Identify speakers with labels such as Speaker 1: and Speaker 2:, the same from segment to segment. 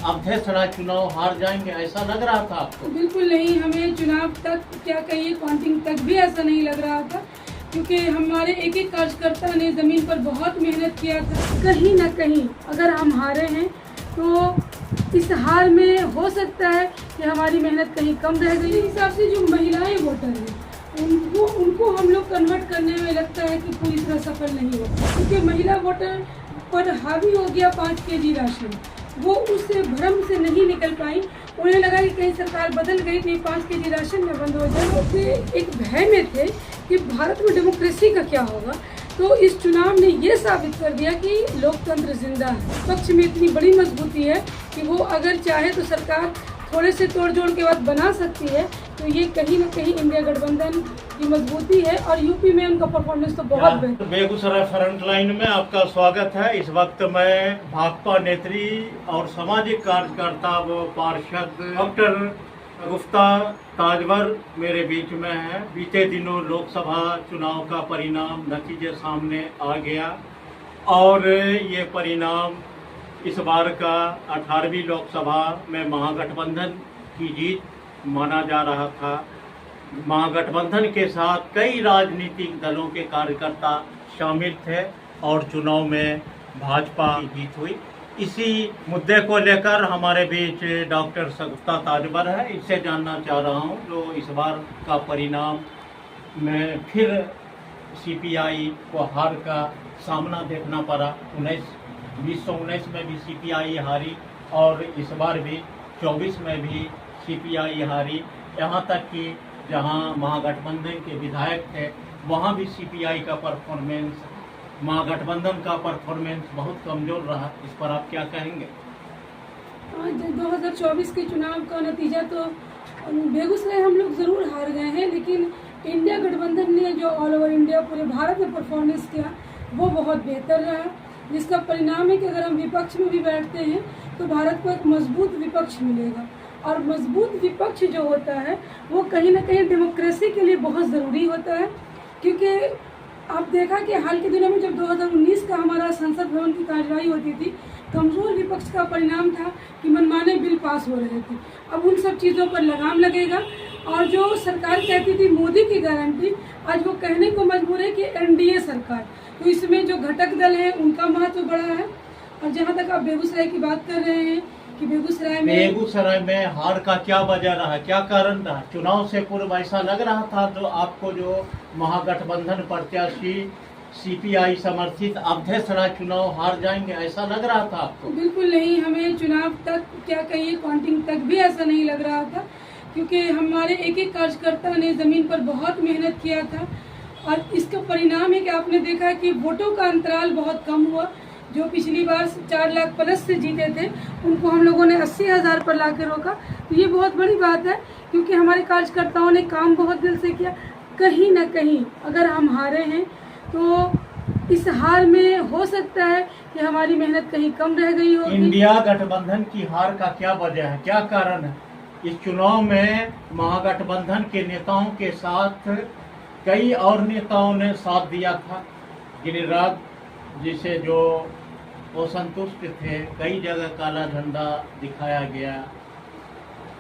Speaker 1: अध्यक्षरा चुनाव हार जाएंगे, ऐसा लग रहा था आपको?
Speaker 2: बिल्कुल नहीं, हमें चुनाव तक क्या कहिए काउंटिंग तक भी ऐसा नहीं लग रहा था, क्योंकि हमारे एक एक कार्यकर्ता ने ज़मीन पर बहुत मेहनत किया था। कहीं ना कहीं अगर हम हारे हैं तो इस हार में हो सकता है कि हमारी मेहनत कहीं कम रह गई। इस हिसाब से जो महिलाएं वोटर हैं उनको हम लोग कन्वर्ट करने में लगता है कि पूरी तरह सफल नहीं हो, क्योंकि महिला वोटर पर हावी हो गया 5 केजी राशन। वो उस भ्रम से नहीं निकल पाई, उन्हें लगा कि कहीं सरकार बदल गई तो ये 5 केजी राशन में बंद हो जाए। वो एक भय में थे कि भारत में डेमोक्रेसी का क्या होगा। तो इस चुनाव ने ये साबित कर दिया कि लोकतंत्र जिंदा है। पक्ष में इतनी बड़ी मजबूती है कि वो अगर चाहे तो सरकार थोड़े से तोड़ जोड़ के बाद बना सकती है। तो ये कहीं ना कहीं इंडिया गठबंधन की मजबूती है और यूपी में उनका परफॉर्मेंस तो बहुत बेहतर।
Speaker 1: बेगूसराय फ्रंट लाइन में आपका स्वागत है। इस वक्त मैं भाकपा नेत्री और सामाजिक कार्यकर्ता व पार्षद डॉक्टर गुफ्ता ताजवर मेरे बीच में है। बीते दिनों लोकसभा चुनाव का परिणाम नतीजे सामने आ गया और ये परिणाम इस बार का 18वीं लोकसभा में महागठबंधन की जीत माना जा रहा था। महागठबंधन के साथ कई राजनीतिक दलों के कार्यकर्ता शामिल थे और चुनाव में भाजपा की जीत हुई। इसी मुद्दे को लेकर हमारे बीच डॉक्टर गुफ्ता ताजवर है। इससे जानना चाह रहा हूं जो इस बार का परिणाम में फिर सीपीआई को हार का सामना देखना पड़ा। 2019 में भी सीपीआई हारी और इस बार भी 24 में भी सीपीआई हारी। यहाँ तक कि जहाँ महागठबंधन के विधायक थे वहाँ भी सीपीआई का परफॉर्मेंस, महागठबंधन का परफॉर्मेंस बहुत कमजोर रहा। इस पर आप क्या कहेंगे?
Speaker 2: 2024 के चुनाव का नतीजा तो बेगूसराय हम लोग ज़रूर हार गए हैं, लेकिन इंडिया गठबंधन ने जो ऑल ओवर इंडिया पूरे भारत में परफॉर्मेंस किया वो बहुत बेहतर रहा, जिसका परिणाम है कि अगर हम विपक्ष में भी बैठते हैं तो भारत को एक मजबूत विपक्ष मिलेगा। और मजबूत विपक्ष जो होता है वो कहीं ना कहीं डेमोक्रेसी के लिए बहुत ज़रूरी होता है, क्योंकि आप देखा कि हाल के दिनों में जब 2019 का हमारा संसद भवन की कार्यवाही होती थी, कमज़ोर विपक्ष का परिणाम था कि मनमाने बिल पास हो रहे थे। अब उन सब चीज़ों पर लगाम लगेगा और जो सरकार कहती थी मोदी की गारंटी, आज वो कहने को मजबूर है कि एनडीए सरकार। तो इसमें जो घटक दल है उनका महत्व बड़ा है। और जहाँ तक आप बेगूसराय की बात कर रहे हैं कि बेगूसराय में
Speaker 1: हार का क्या वजह रहा, क्या कारण रहा? चुनाव से पूर्व ऐसा लग रहा था जो आपको जो महागठबंधन प्रत्याशी सीपीआई समर्थित अध्यक्षरा चुनाव हार जाएंगे, ऐसा लग रहा था आपको?
Speaker 2: बिल्कुल नहीं, हमें चुनाव तक क्या कहिए काउंटिंग तक भी ऐसा नहीं लग रहा था, क्योंकि हमारे एक एक कार्यकर्ता ने ज़मीन पर बहुत मेहनत किया था। और इसका परिणाम है कि आपने देखा कि वोटों का अंतराल बहुत कम हुआ। जो पिछली बार 4 लाख प्लस से जीते थे उनको हम लोगों ने 80,000 पर ला के रोका। तो ये बहुत बड़ी बात है, क्योंकि हमारे कार्यकर्ताओं ने काम बहुत दिल से किया। कहीं ना कहीं अगर हम हारे हैं तो इस हार में हो सकता है कि हमारी मेहनत कहीं कम रह गई हो।
Speaker 1: इंडिया गठबंधन की हार का क्या वजह है, क्या कारण है? इस चुनाव में महागठबंधन के नेताओं के साथ कई और नेताओं ने साथ दिया था। गिरिराज जिसे जो असंतुष्ट थे, कई जगह काला झंडा दिखाया गया।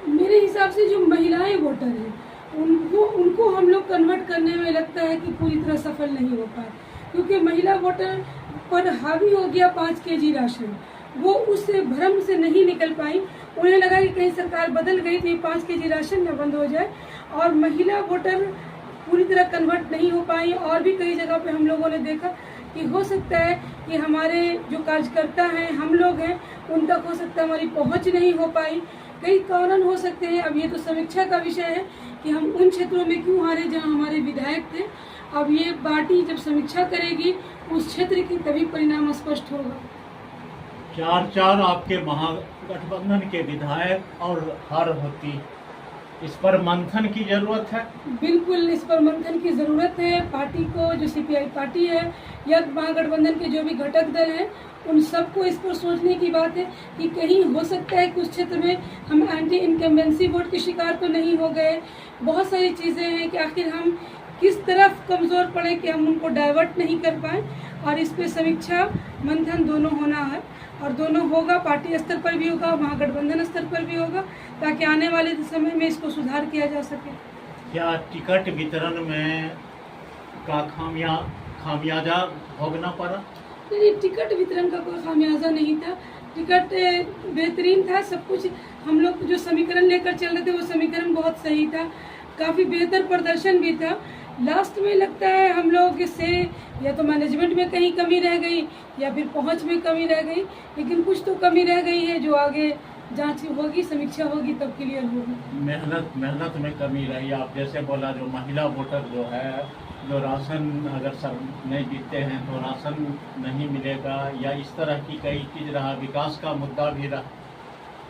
Speaker 2: मेरे हिसाब से जो महिलाएं वोटर हैं उनको हम लोग कन्वर्ट करने में लगता है कि पूरी तरह सफल नहीं हो पाए, क्योंकि महिला वोटर पर हावी हो गया 5 केजी राशन। वो उस भ्रम से नहीं निकल पाई, उन्हें लगा कि कहीं सरकार बदल गई तो ये 5 केजी राशन में बंद हो जाए। और महिला वोटर पूरी तरह कन्वर्ट नहीं हो पाई। और भी कई जगह पे हम लोगों ने देखा कि हो सकता है कि हमारे जो कार्यकर्ता हैं, हम लोग हैं, उन तक हो सकता है हमारी पहुंच नहीं हो पाई। कई कारण हो सकते हैं। अब ये तो समीक्षा का विषय है कि हम उन क्षेत्रों में क्यों हारे जहां हमारे विधायक थे। अब ये पार्टी जब समीक्षा करेगी उस क्षेत्र की, तभी परिणाम स्पष्ट होगा।
Speaker 1: 4 आपके महागठबंधन के विधायक और हार होती, इस पर मंथन की जरूरत है।
Speaker 2: बिल्कुल इस पर मंथन की जरूरत है। पार्टी को, जो सीपीआई पार्टी है या महागठबंधन के जो भी घटक दल हैं, उन सबको इस पर सोचने की बात है कि कहीं हो सकता है कुछ क्षेत्र में हम एंटी इनकम्बेंसी वोट के शिकार तो नहीं हो गए। बहुत सारी चीज़ें हैं कि आखिर हम किस तरफ कमज़ोर पड़े कि हम उनको डाइवर्ट नहीं कर पाए। और इस पर समीक्षा मंथन दोनों होना है। और दोनों होगा, पार्टी स्तर पर भी होगा, महागठबंधन स्तर पर भी होगा, ताकि आने वाले समय में इसको सुधार किया जा सके।
Speaker 1: क्या टिकट वितरण में का खामियाजा भोगना पड़ा?
Speaker 2: नहीं, टिकट वितरण का कोई खामियाजा नहीं था। टिकट बेहतरीन था, सब कुछ हम लोग जो समीकरण लेकर चल रहे थे वो समीकरण बहुत सही था, काफ़ी बेहतर प्रदर्शन भी था। लास्ट में लगता है हम लोग से या तो मैनेजमेंट में कहीं कमी रह गई या फिर पहुंच में कमी रह गई, लेकिन कुछ तो कमी रह गई है जो आगे जांच होगी, समीक्षा होगी तब क्लियर होगी।
Speaker 1: मेहनत में कमी रही। आप जैसे बोला जो महिला वोटर जो है, जो राशन अगर सब नहीं जीतते हैं तो राशन नहीं मिलेगा, या इस तरह की कई चीज़ रहा, विकास का मुद्दा भी रहा।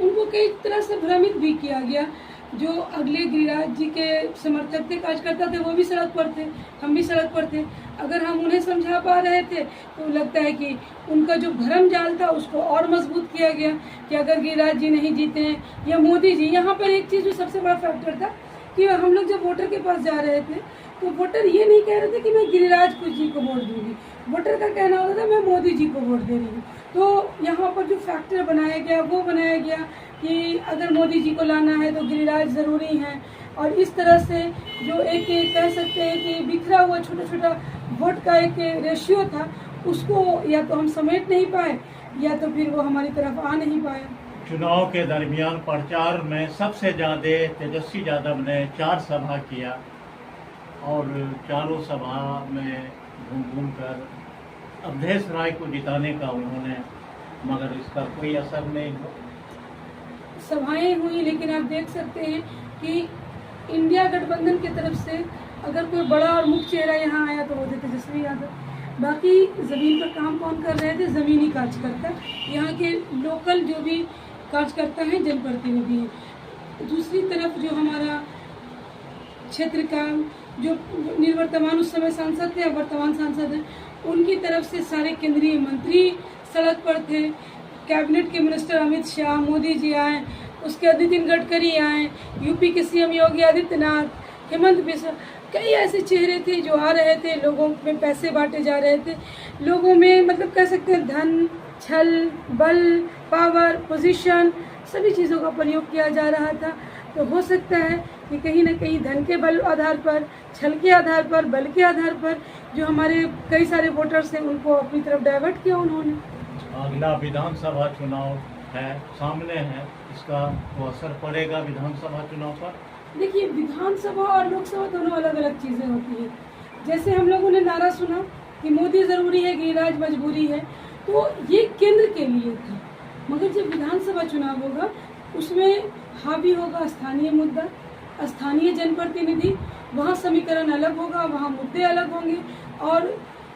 Speaker 2: उनको कई तरह से भ्रमित भी किया गया। जो अगले गिरिराज जी के समर्थक थे, कार्यकर्ता थे, वो भी सड़क पर थे, हम भी सड़क पर थे। अगर हम उन्हें समझा पा रहे थे तो लगता है कि उनका जो भ्रम जाल था उसको और मजबूत किया गया कि अगर गिरिराज जी नहीं जीते हैं या मोदी जी। यहाँ पर एक चीज़ जो सबसे बड़ा फैक्टर था कि हम लोग जब वोटर के पास जा रहे थे तो वोटर ये नहीं कह रहे थे कि मैं गिरिराज जी को वोट दूंगी, वोटर का कहना होता था मैं मोदी जी को वोट दे रही हूँ। तो यहाँ पर जो फैक्टर बनाया गया वो बनाया गया कि अगर मोदी जी को लाना है तो गिरिराज ज़रूरी है, और इस तरह से जो एक कह सकते हैं कि बिखरा हुआ छोटा छोटा वोट का एक रेशियो था, उसको या तो हम समेट नहीं पाए या तो फिर वो हमारी तरफ आ नहीं पाया।
Speaker 1: चुनाव के दरमियान प्रचार में सबसे ज़्यादा तेजस्वी यादव ने 4 सभा किया और चारों सभा में घूम कर अवधेश राय को जिताने का उन्होंने, मगर इसका कोई असर नहीं हुआ।
Speaker 2: सभाएं हुई, लेकिन आप देख सकते हैं कि इंडिया गठबंधन की तरफ से अगर कोई बड़ा और मुख्य चेहरा यहाँ आया तो वो थे तेजस्वी यादव। बाकी ज़मीन पर काम कौन कर रहे थे? ज़मीनी कार्यकर्ता, यहाँ के लोकल जो भी कार्यकर्ता हैं, जनप्रतिनिधि हैं। दूसरी तरफ जो हमारा क्षेत्र का जो निवर्तमान उस समय सांसद थे, वर्तमान सांसद हैं, उनकी तरफ से सारे केंद्रीय मंत्री सड़क पर थे। कैबिनेट के मिनिस्टर अमित शाह, मोदी जी आए, उसके बाद नितिन गडकरी आए, यूपी के सीएम योगी आदित्यनाथ, हेमंत बिस्वा, कई ऐसे चेहरे थे जो आ रहे थे, लोगों में पैसे बांटे जा रहे थे, लोगों में मतलब कह सकते हैं धन, छल, बल, पावर, पोजीशन, सभी चीज़ों का प्रयोग किया जा रहा था। तो हो सकता है कि कहीं ना कहीं धन के बल आधार पर, छल के आधार पर, बल के आधार पर जो हमारे कई सारे वोटर्स हैं उनको अपनी तरफ डाइवर्ट किया उन्होंने।
Speaker 1: अगला विधानसभा चुनाव है, सामने है, इसका तो असर पड़ेगा विधानसभा चुनाव पर?
Speaker 2: देखिए, विधानसभा और लोकसभा दोनों अलग अलग चीज़ें होती हैं। जैसे हम लोगों ने नारा सुना कि मोदी ज़रूरी है, गिरिराज मजबूरी है, तो ये केंद्र के लिए था। मगर जब विधानसभा चुनाव होगा उसमें हावी होगा स्थानीय मुद्दा, स्थानीय जनप्रतिनिधि, वहाँ समीकरण अलग होगा, वहाँ मुद्दे अलग होंगे, और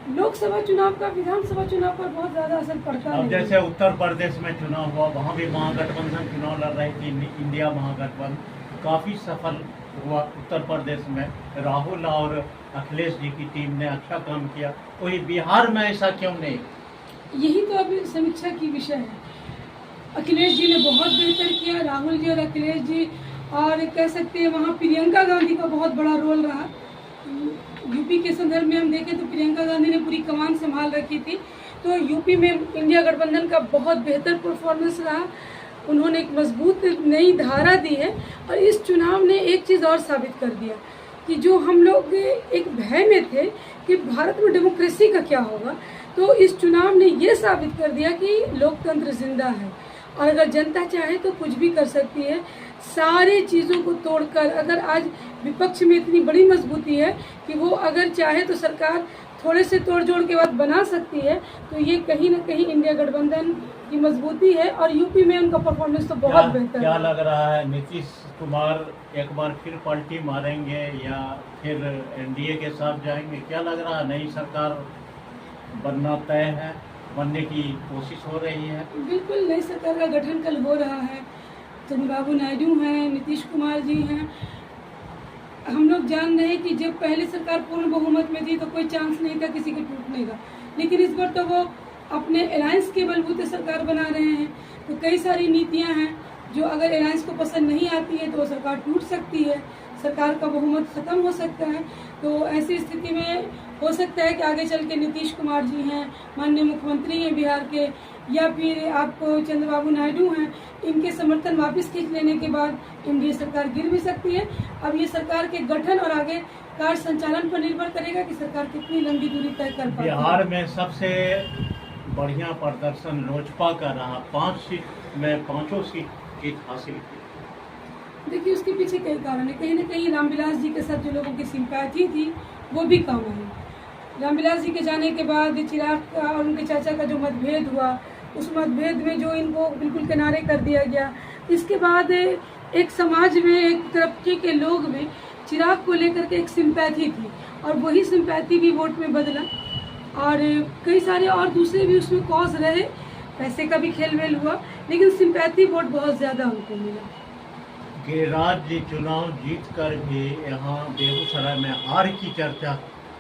Speaker 2: लोकसभा चुनाव का विधानसभा चुनाव पर बहुत ज़्यादा असर पड़ता है।
Speaker 1: अब जैसे उत्तर प्रदेश में चुनाव हुआ, वहाँ भी महागठबंधन चुनाव लड़ रही थी, इंडिया महागठबंधन काफ़ी सफल हुआ उत्तर प्रदेश में। राहुल और अखिलेश जी की टीम ने अच्छा काम किया, कोई बिहार में ऐसा क्यों नहीं?
Speaker 2: यही तो अभी समीक्षा की विषय है। अखिलेश जी ने बहुत बेहतर किया, राहुल जी और अखिलेश जी, और कह सकते हैं वहाँ प्रियंका गांधी का बहुत बड़ा रोल रहा। यूपी के संदर्भ में हम देखें तो प्रियंका गांधी ने पूरी कमान संभाल रखी थी, तो यूपी में इंडिया गठबंधन का बहुत बेहतर परफॉर्मेंस रहा। उन्होंने एक मजबूत नई धारा दी है, और इस चुनाव ने एक चीज़ और साबित कर दिया कि जो हम लोग एक भय में थे कि भारत में डेमोक्रेसी का क्या होगा, तो इस चुनाव ने ये साबित कर दिया कि लोकतंत्र जिंदा है, और अगर जनता चाहे तो कुछ भी कर सकती है। सारे चीज़ों को तोड़कर, अगर आज विपक्ष में इतनी बड़ी मजबूती है कि वो अगर चाहे तो सरकार थोड़े से तोड़ जोड़ के बाद बना सकती है, तो ये कहीं ना कहीं इंडिया गठबंधन की मजबूती है। और यूपी में उनका परफॉर्मेंस तो बहुत बेहतर है।
Speaker 1: क्या लग रहा है, नीतीश कुमार एक बार फिर पलटी मारेंगे या फिर एनडीए के साथ जाएंगे? क्या लग रहा है, नई सरकार बनना तय है, बनने की कोशिश हो रही है?
Speaker 2: बिल्कुल, नई सरकार का गठन कल हो रहा है। चंद्रबाबू नायडू हैं, नीतीश कुमार जी हैं। हम लोग जान रहे हैं कि जब पहले सरकार पूर्ण बहुमत में थी तो कोई चांस नहीं था किसी के टूटने का, लेकिन इस बार तो वो अपने अलायंस के बलबूते सरकार बना रहे हैं। तो कई सारी नीतियां हैं जो अगर अलायंस को पसंद नहीं आती है तो वो सरकार टूट सकती है। सरकार का बहुमत खत्म हो सकता है। तो ऐसी स्थिति में हो सकता है कि आगे चल के नीतीश कुमार जी हैं, माननीय मुख्यमंत्री हैं बिहार के, या फिर आपको चंद्रबाबू नायडू हैं, इनके समर्थन वापस खींच लेने के बाद एनडीए सरकार गिर भी सकती है। अब ये सरकार के गठन और आगे कार्य संचालन पर निर्भर करेगा कि सरकार कितनी लंबी दूरी तय कर पाती है।
Speaker 1: बिहार में सबसे बढ़िया प्रदर्शन लोजपा का रहा, 5 सीट में 5 सीट जीत हासिल की।
Speaker 2: देखिए, उसके पीछे कई कारण है। कहीं ना कहीं रामविलास जी के साथ जो लोगों की सिंपैथी थी वो भी कम आई। रामविलास जी के जाने के बाद चिराग का और उनके चाचा का जो मतभेद हुआ, उस मतभेद में जो इनको बिल्कुल किनारे कर दिया गया, इसके बाद एक समाज में, एक तबके के लोग में चिराग को लेकर के एक सिंपैथी थी, और वही सिंपैथी भी वोट में बदला। और कई सारे और दूसरे भी उसमें कॉज रहे, पैसे का भी खेलमेल हुआ, लेकिन सिंपैथी वोट बहुत ज़्यादा उनको मिला।
Speaker 1: राज्य चुनाव जीत कर भी यहाँ बेगूसराय में हार की चर्चा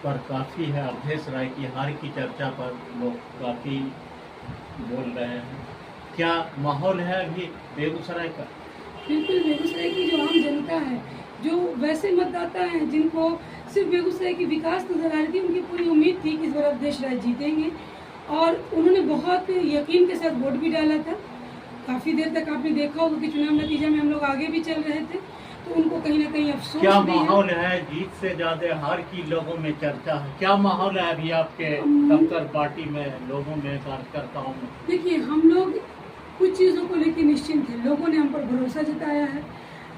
Speaker 1: पर काफ़ी है। अवधेश राय की हार की चर्चा पर लोग काफ़ी बोल रहे हैं। क्या माहौल है अभी बेगूसराय का?
Speaker 2: बिल्कुल, बेगूसराय की जो आम जनता है, जो वैसे मतदाता हैं जिनको सिर्फ बेगूसराय की विकास नजर आ रही थी, उनकी पूरी उम्मीद थी कि इस बार अवधेश राय जीतेंगे, और उन्होंने बहुत यकीन के साथ वोट भी डाला था। काफ़ी देर तक आपने देखा होगा कि चुनाव नतीजा में हम लोग आगे भी चल रहे थे, तो उनको कहीं ना कहीं अफसोस
Speaker 1: क्या
Speaker 2: भी है।
Speaker 1: माहौल है? जीत से ज्यादा हार की लोगों में चर्चा है। क्या माहौल है अभी आपके दफ्तर पार्टी में, लोगों में, कार्यकर्ताओं में?
Speaker 2: देखिए, हम लोग कुछ चीज़ों को लेकर निश्चिंत हैं। लोगों ने हम पर भरोसा जताया है।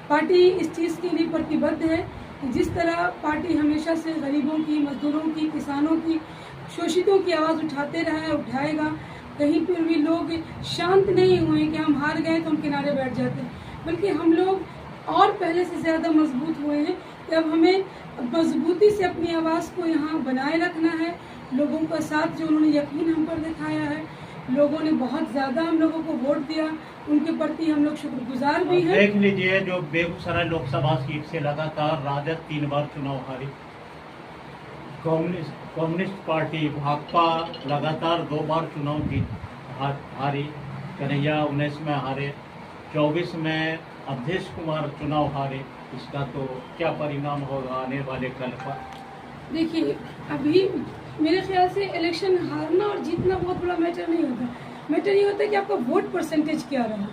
Speaker 2: पार्टी इस चीज़ के लिए प्रतिबद्ध है कि जिस तरह पार्टी हमेशा से गरीबों की, मजदूरों की, किसानों की, शोषितों की आवाज़ उठाते रहा है, उठाएगा। कहीं पर भी लोग शांत नहीं हुए कि हम हार गए तो हम किनारे बैठ जाते हैं, बल्कि हम लोग और पहले से ज़्यादा मजबूत हुए हैं कि अब हमें मजबूती से अपनी आवाज़ को यहाँ बनाए रखना है। लोगों का साथ जो उन्होंने यकीन हम पर दिखाया है, लोगों ने बहुत ज़्यादा हम लोगों को वोट दिया, उनके प्रति हम लोग शुक्रगुजार भी हैं।
Speaker 1: देख लीजिए, जो बेगूसराय लोकसभा सीट से लगातार राजद 3 बार चुनाव हारी, कम्युनिस्ट पार्टी भाकपा लगातार 2 बार चुनाव जीत हारी, कन्हैया 19 में हारे, 24 में अवधेश कुमार चुनाव हारे। इसका तो क्या परिणाम होगा आने वाले कल पर?
Speaker 2: देखिए, अभी मेरे ख्याल से इलेक्शन हारना और जीतना बहुत बड़ा मैटर नहीं होता। मैटर ये होता है कि आपका वोट परसेंटेज क्या रहा।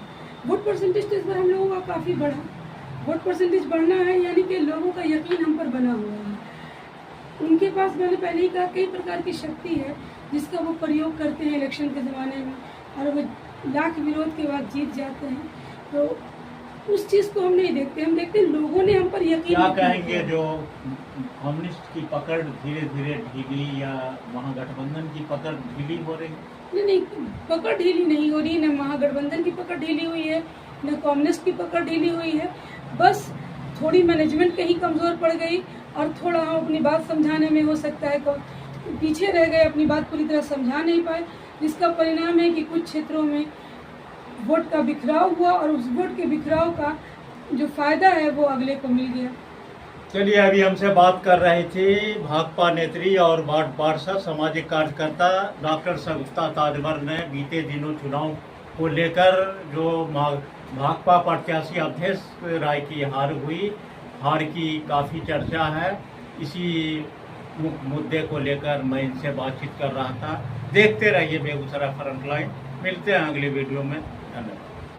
Speaker 2: वोट परसेंटेज तो इस बार हम लोगों का काफ़ी बढ़ा। वोट परसेंटेज बढ़ना है यानी कि लोगों का यकीन हम पर बना हुआ है। उनके पास, मैंने पहले ही कहा, कई प्रकार की शक्ति है जिसका वो प्रयोग करते हैं इलेक्शन के ज़माने में, और वो लाख विरोध के बाद जीत जाते हैं। तो उस चीज़ को हम नहीं देखते, हम देखते हैं लोगों ने हम पर यकीन।
Speaker 1: क्या कहेंगे जो कम्युनिस्ट की पकड़ धीरे धीरे ढीली, या महागठबंधन की पकड़ ढीली हो रही?
Speaker 2: नहीं, पकड़ ढीली नहीं हो रही। न महागठबंधन की पकड़ ढीली हुई है, न कम्युनिस्ट की पकड़ ढीली हुई है। बस थोड़ी मैनेजमेंट कहीं कमज़ोर पड़ गई, और थोड़ा हम अपनी बात समझाने में हो सकता है पीछे रह गए, अपनी बात पूरी तरह समझा नहीं पाए, जिसका परिणाम है कि कुछ क्षेत्रों में वोट का बिखराव हुआ, और उस वोट के बिखराव का जो फायदा है वो अगले को मिल गया।
Speaker 1: चलिए, अभी हमसे बात कर रही थी भाकपा नेत्री और वार्ड पार्षद सामाजिक कार्यकर्ता डॉक्टर सगुफ्ता ताजवर ने बीते दिनों चुनाव को लेकर जो भाकपा प्रत्याशी अवधेश राय की हार हुई, हार की काफ़ी चर्चा है। इसी मुद्दे को लेकर मैं इनसे बातचीत कर रहा था। देखते रहिए बेगूसराय फ्रंटलाइन। मिलते हैं अगली वीडियो में। धन्यवाद।